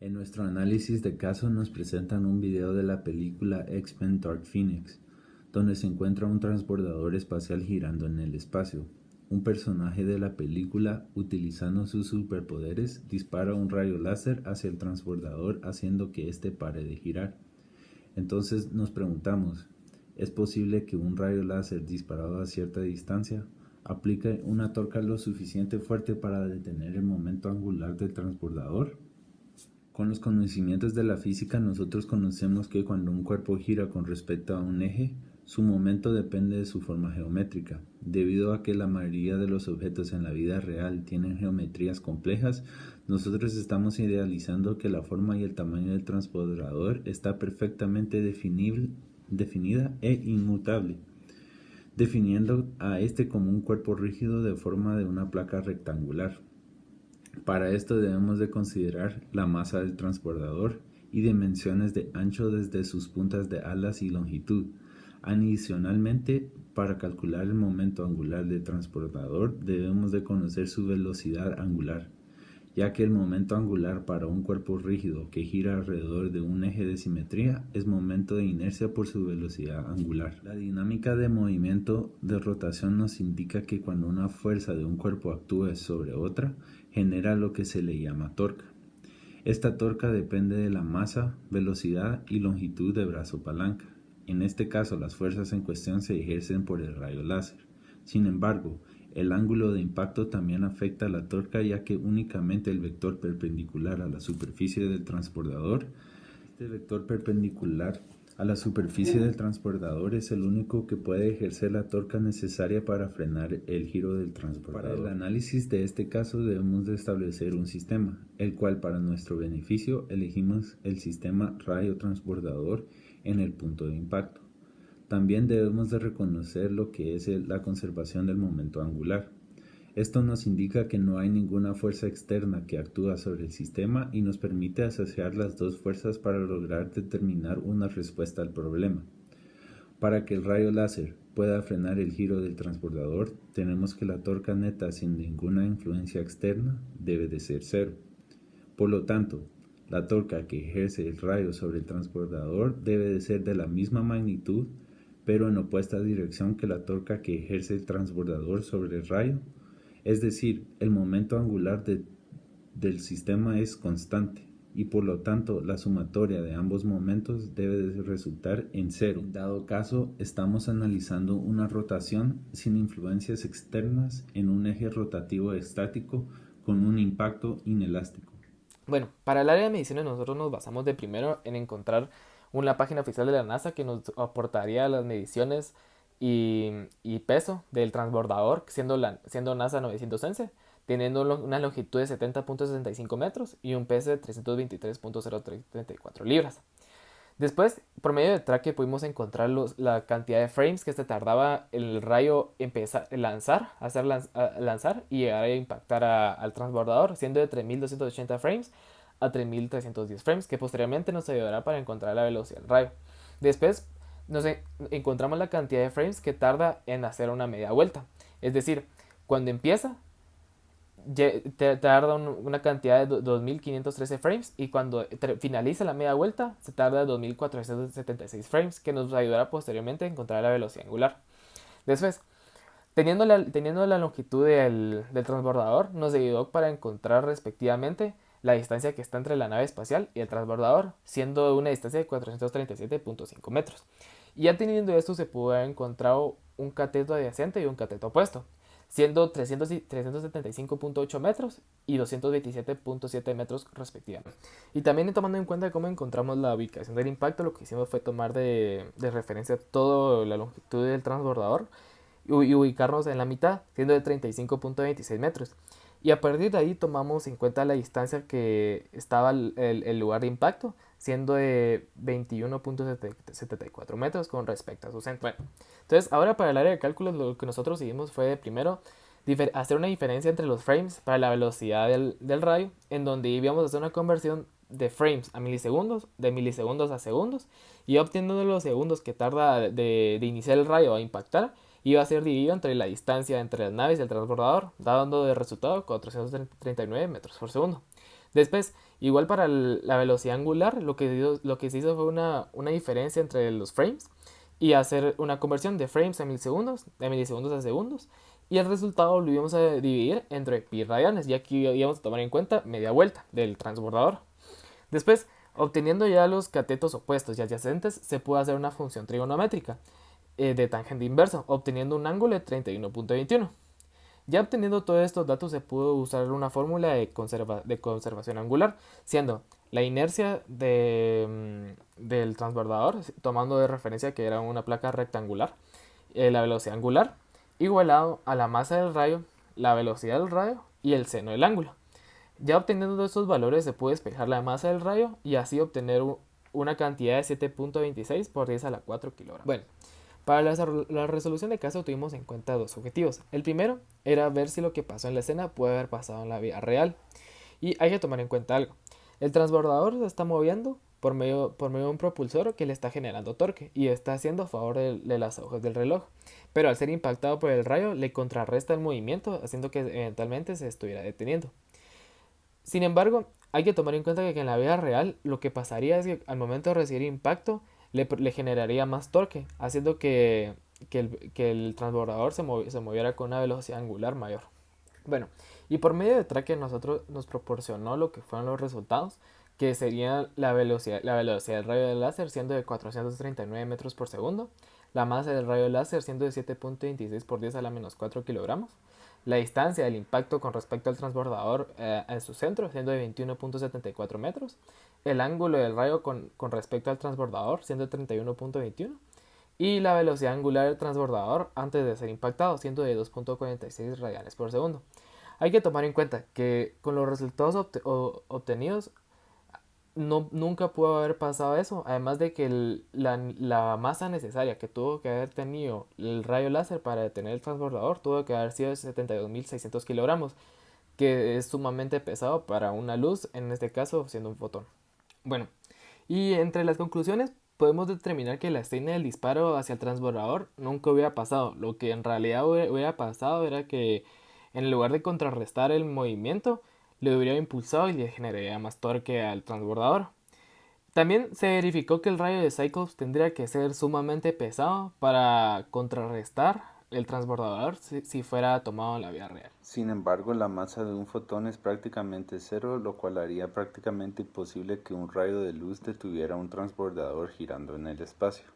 En nuestro análisis de caso nos presentan un video de la película X-Men Dark Phoenix, donde se encuentra un transbordador espacial girando en el espacio. Un personaje de la película, utilizando sus superpoderes, dispara un rayo láser hacia el transbordador haciendo que éste pare de girar. Entonces nos preguntamos, ¿es posible que un rayo láser disparado a cierta distancia aplique una torca lo suficiente fuerte para detener el momento angular del transbordador? Con los conocimientos de la física nosotros conocemos que cuando un cuerpo gira con respecto a un eje, su momento depende de su forma geométrica. Debido a que la mayoría de los objetos en la vida real tienen geometrías complejas, nosotros estamos idealizando que la forma y el tamaño del transportador está perfectamente definida e inmutable, definiendo a este como un cuerpo rígido de forma de una placa rectangular. Para esto debemos de considerar la masa del transbordador y dimensiones de ancho desde sus puntas de alas y longitud. Adicionalmente, para calcular el momento angular del transportador debemos de conocer su velocidad angular, ya que el momento angular para un cuerpo rígido que gira alrededor de un eje de simetría es momento de inercia por su velocidad angular. La dinámica de movimiento de rotación nos indica que cuando una fuerza de un cuerpo actúa sobre otra, genera lo que se le llama torca. Esta torca depende de la masa, velocidad y longitud de brazo palanca. En este caso, las fuerzas en cuestión se ejercen por el rayo láser. Sin embargo, el ángulo de impacto también afecta a la torca, ya que únicamente el vector perpendicular a la superficie del transportador, este vector perpendicular a la superficie del transportador es el único que puede ejercer la torca necesaria para frenar el giro del transportador. Para el análisis de este caso debemos de establecer un sistema, el cual para nuestro beneficio elegimos el sistema rayo transportador en el punto de impacto. También debemos de reconocer lo que es la conservación del momento angular. Esto nos indica que no hay ninguna fuerza externa que actúa sobre el sistema y nos permite asociar las dos fuerzas para lograr determinar una respuesta al problema. Para que el rayo láser pueda frenar el giro del transportador, tenemos que la torca neta sin ninguna influencia externa debe de ser cero. Por lo tanto, la torca que ejerce el rayo sobre el transportador debe de ser de la misma magnitud, pero en opuesta dirección que la torca que ejerce el transbordador sobre el rayo. Es decir, el momento angular del sistema es constante y por lo tanto la sumatoria de ambos momentos debe de resultar en cero. En dado caso, estamos analizando una rotación sin influencias externas en un eje rotativo estático con un impacto inelástico. Bueno, para el área de mediciones nosotros nos basamos de primero en encontrar una página oficial de la NASA que nos aportaría las mediciones y peso del transbordador, siendo NASA 911, teniendo una longitud de 70.65 metros y un peso de 323.034 libras. Después, por medio de traque pudimos encontrar la cantidad de frames que se tardaba el rayo empezar a lanzar y llegar a impactar al transbordador, siendo de 3280 frames a 3310 frames, que posteriormente nos ayudará para encontrar la velocidad del rayo. Después encontramos la cantidad de frames que tarda en hacer una media vuelta. Es decir, cuando empieza te tarda una cantidad de 2513 frames y cuando finaliza la media vuelta se tarda 2476 frames, que nos ayudará posteriormente a encontrar la velocidad angular. Después, teniendo la longitud del transbordador, nos ayudó para encontrar respectivamente la distancia que está entre la nave espacial y el transbordador, siendo una distancia de 437.5 metros. Y ya teniendo esto, se pudo haber encontrado un cateto adyacente y un cateto opuesto, siendo 375.8 metros y 227.7 metros respectivamente. Y también tomando en cuenta cómo encontramos la ubicación del impacto, lo que hicimos fue tomar de referencia toda la longitud del transbordador y ubicarnos en la mitad, siendo de 35.26 metros. Y a partir de ahí tomamos en cuenta la distancia que estaba el lugar de impacto, siendo de 21.74 metros con respecto a su centro. Bueno, entonces ahora para el área de cálculo lo que nosotros hicimos fue primero hacer una diferencia entre los frames para la velocidad del rayo, en donde íbamos a hacer una conversión de frames a milisegundos, de milisegundos a segundos, y obteniendo los segundos que tarda de iniciar el rayo a impactar, iba a ser dividido entre la distancia entre las naves y el transbordador, dando de resultado 439 metros por segundo. Después, igual para la velocidad angular, lo que se hizo fue una diferencia entre los frames y hacer una conversión de frames a milisegundos, de milisegundos a segundos, y el resultado lo íbamos a dividir entre pi radianes, y aquí íbamos a tomar en cuenta media vuelta del transbordador. Después, obteniendo ya los catetos opuestos y adyacentes, se puede hacer una función trigonométrica de tangente inverso, obteniendo un ángulo de 31.21. Ya obteniendo todos estos datos se pudo usar una fórmula de conservación angular, siendo la inercia del transbordador, tomando de referencia que era una placa rectangular, la velocidad angular, igualado a la masa del rayo, la velocidad del rayo y el seno del ángulo. Ya obteniendo estos valores se puede despejar la masa del rayo y así obtener una cantidad de 7.26 por 10 a la 4 kilogramos. Bueno, para la resolución de caso tuvimos en cuenta dos objetivos. El primero era ver si lo que pasó en la escena puede haber pasado en la vida real. Y hay que tomar en cuenta algo. El transbordador se está moviendo por medio de un propulsor que le está generando torque y está haciendo a favor de las agujas del reloj. Pero al ser impactado por el rayo le contrarresta el movimiento, haciendo que eventualmente se estuviera deteniendo. Sin embargo, hay que tomar en cuenta que en la vida real lo que pasaría es que al momento de recibir impacto le generaría más torque, haciendo que el transbordador se moviera con una velocidad angular mayor. Bueno, y por medio de tracker nosotros nos proporcionó lo que fueron los resultados, que sería la velocidad del rayo del láser siendo de 439 metros por segundo, la masa del rayo láser siendo de 7.26 por 10 a la menos 4 kilogramos, la distancia del impacto con respecto al transbordador en su centro siendo de 21.74 metros, el ángulo del rayo con respecto al transbordador siendo de 31.21 y la velocidad angular del transbordador antes de ser impactado siendo de 2.46 radianes por segundo. Hay que tomar en cuenta que con los resultados obtenidos nunca pudo haber pasado eso, además de que la masa necesaria que tuvo que haber tenido el rayo láser para detener el transbordador tuvo que haber sido de 72.600 kilogramos, que es sumamente pesado para una luz, en este caso siendo un fotón. Bueno, y entre las conclusiones podemos determinar que la escena del disparo hacia el transbordador nunca hubiera pasado. Lo que en realidad hubiera pasado era que en lugar de contrarrestar el movimiento, le hubiera impulsado y le generaría más torque al transbordador. También se verificó que el rayo de Cyclops tendría que ser sumamente pesado para contrarrestar el transbordador si fuera tomado en la vida real. Sin embargo, la masa de un fotón es prácticamente cero, lo cual haría prácticamente imposible que un rayo de luz detuviera un transbordador girando en el espacio.